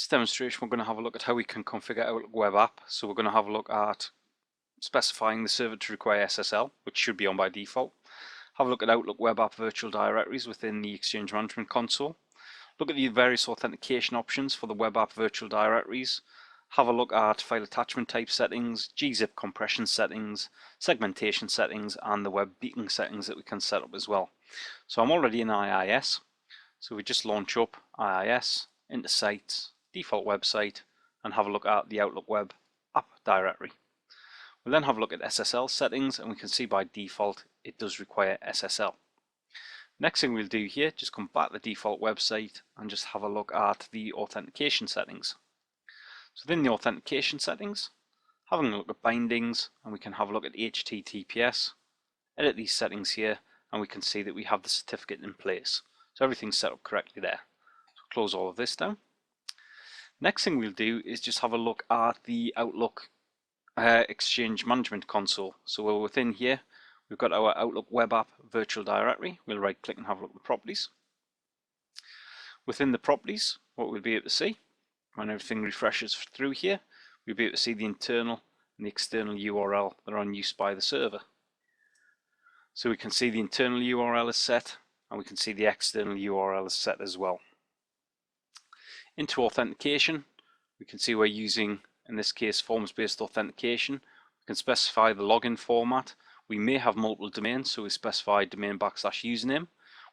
This demonstration we're going to have a look at how we can configure Outlook web app. So we're going to have a look at specifying the server to require SSL, which should be on by default. Have a look at Outlook web app virtual directories within the Exchange Management Console. Look at the various authentication options for the web app virtual directories. Have a look at file attachment type settings, gzip compression settings, segmentation settings, and the web beacon settings that we can set up as well. So I'm already in IIS. So we just launch up IIS into Sites, default website, and have a look at the Outlook web app directory. We'll then have a look at SSL settings, and we can see by default it does require SSL. Next thing we'll do here, just come back to the default website and just have a look at the authentication settings. So within the authentication settings, having a look at bindings, and we can have a look at HTTPS, edit these settings here, and we can see that we have the certificate in place. So everything's set up correctly there. So close all of this down. Next thing we'll do is just have a look at the Outlook Exchange Management Console. So we're within here, we've got our Outlook web app virtual directory. We'll right click and have a look at the properties. Within the properties, what we'll be able to see when everything refreshes through here, we'll be able to see the internal and the external URL that are on use by the server. So we can see the internal URL is set, and we can see the external URL is set as well. Into authentication, we can see we're using, in this case, forms-based authentication. We can specify the login format. We may have multiple domains, so we specify domain /username.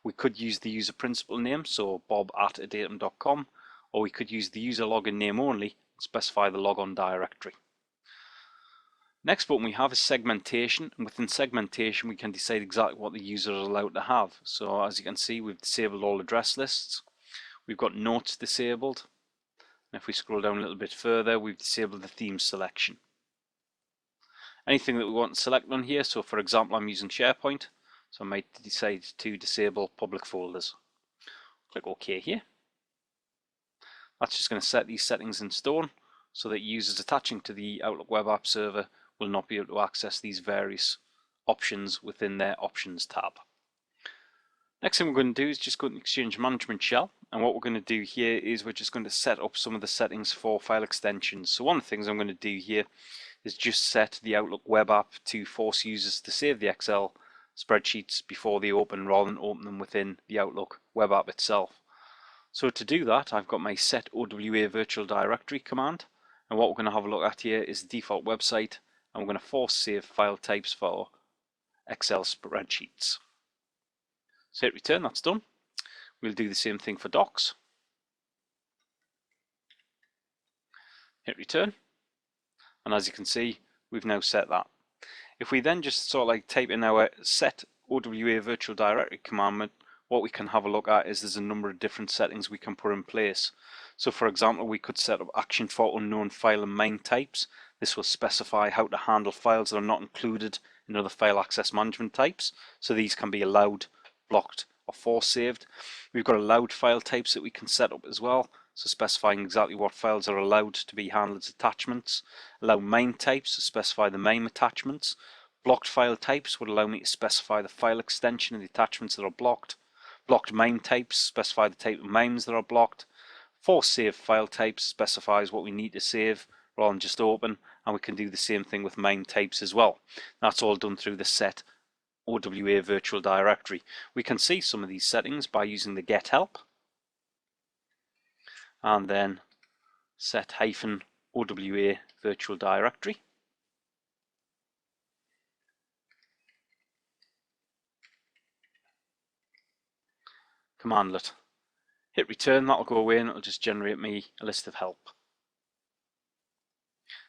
We could use the user principal name, so bob@adatum.com, or we could use the user login name only and specify the logon directory. Next button we have is segmentation, and within segmentation we can decide exactly what the user is allowed to have. So as you can see, we've disabled all address lists. We've got notes disabled. And if we scroll down a little bit further, we've disabled the theme selection. Anything that we want to select on here, so for example I'm using SharePoint, so I might decide to disable public folders. Click OK here. That's just going to set these settings in stone so that users attaching to the Outlook web app server will not be able to access these various options within their options tab. Next thing we're going to do is just go to the Exchange Management Shell, and what we're going to do here is we're just going to set up some of the settings for file extensions. So one of the things I'm going to do here is just set the Outlook web app to force users to save the Excel spreadsheets before they open rather than open them within the Outlook web app itself. So to do that, I've got my set OWA virtual directory command, and what we're going to have a look at here is the default website, and we're going to force save file types for Excel spreadsheets. So hit return, that's done. We'll do the same thing for docs. Hit return, and as you can see, we've now set that. If we then just sort of like type in our set OWA virtual directory commandment, what we can have a look at is there's a number of different settings we can put in place. So for example, we could set up action for unknown file and MIME types. This will specify how to handle files that are not included in other file access management types. So these can be allowed, blocked, or force saved. We've got allowed file types that we can set up as well. So specifying exactly what files are allowed to be handled as attachments. Allow MIME types to specify the MIME attachments. Blocked file types would allow me to specify the file extension of the attachments that are blocked. Blocked MIME types specify the type of MIMEs that are blocked. Force save file types specifies what we need to save rather than just open, and we can do the same thing with MIME types as well. That's all done through the set OWA virtual directory. We can see some of these settings by using the get help and then set -OWA virtual directory. Commandlet. Hit return, that'll go away and it'll just generate me a list of help.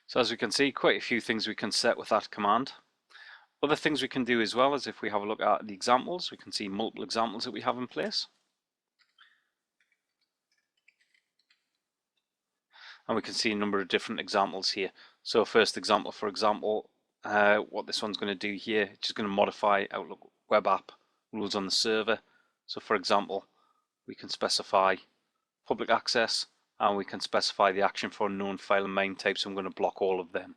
So as we can see, quite a few things we can set with that command. Other things we can do as well is if we have a look at the examples, we can see multiple examples that we have in place. And we can see a number of different examples here. So first example, for example, what this one's going to do here, it's just going to modify Outlook web app rules on the server. So for example, we can specify public access, and we can specify the action for unknown file and MIME types. I'm going to block all of them.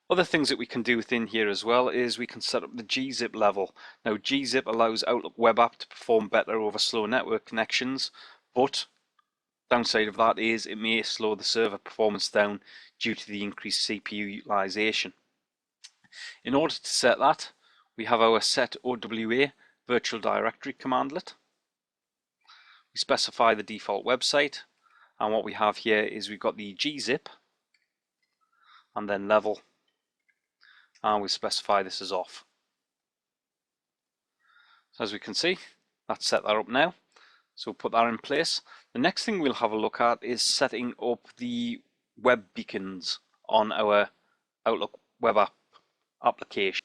Other things that we can do within here as well is we can set up the gzip level. Now gzip allows Outlook web app to perform better over slow network connections, but downside of that is it may slow the server performance down due to the increased CPU utilization. In order to set that, we have our set OWA virtual directory commandlet. We specify the default website, and what we have here is we've got the gzip and then level, and we specify this as off. So as we can see, that's set that up now. So we'll put that in place. The next thing we'll have a look at is setting up the web beacons on our Outlook web app application.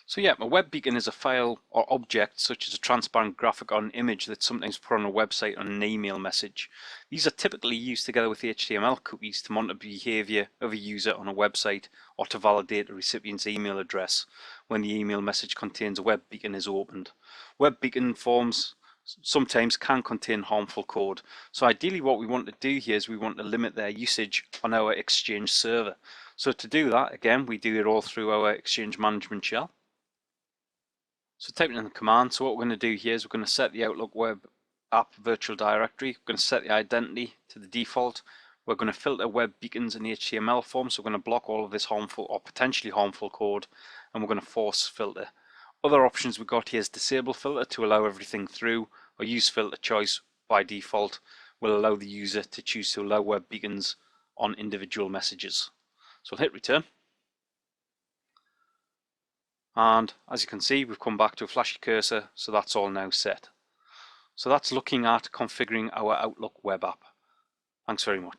So yeah, a web beacon is a file or object such as a transparent graphic or an image that's sometimes put on a website or an email message. These are typically used together with HTML cookies to monitor behavior of a user on a website or to validate a recipient's email address when the email message contains a web beacon is opened. Web beacon forms sometimes can contain harmful code. So ideally what we want to do here is we want to limit their usage on our Exchange server. So to do that, again, we do it all through our Exchange management shell. So typing in the command, so what we're going to do here is we're going to set the Outlook web app virtual directory. We're going to set the identity to the default. We're going to filter web beacons in HTML form, so we're going to block all of this harmful or potentially harmful code, and we're going to force filter. Other options we've got here is disable filter to allow everything through, or use filter choice by default will allow the user to choose to allow web beacons on individual messages. So I'll hit return. And as you can see, we've come back to a flashy cursor, so that's all now set. So that's looking at configuring our Outlook web app. Thanks very much.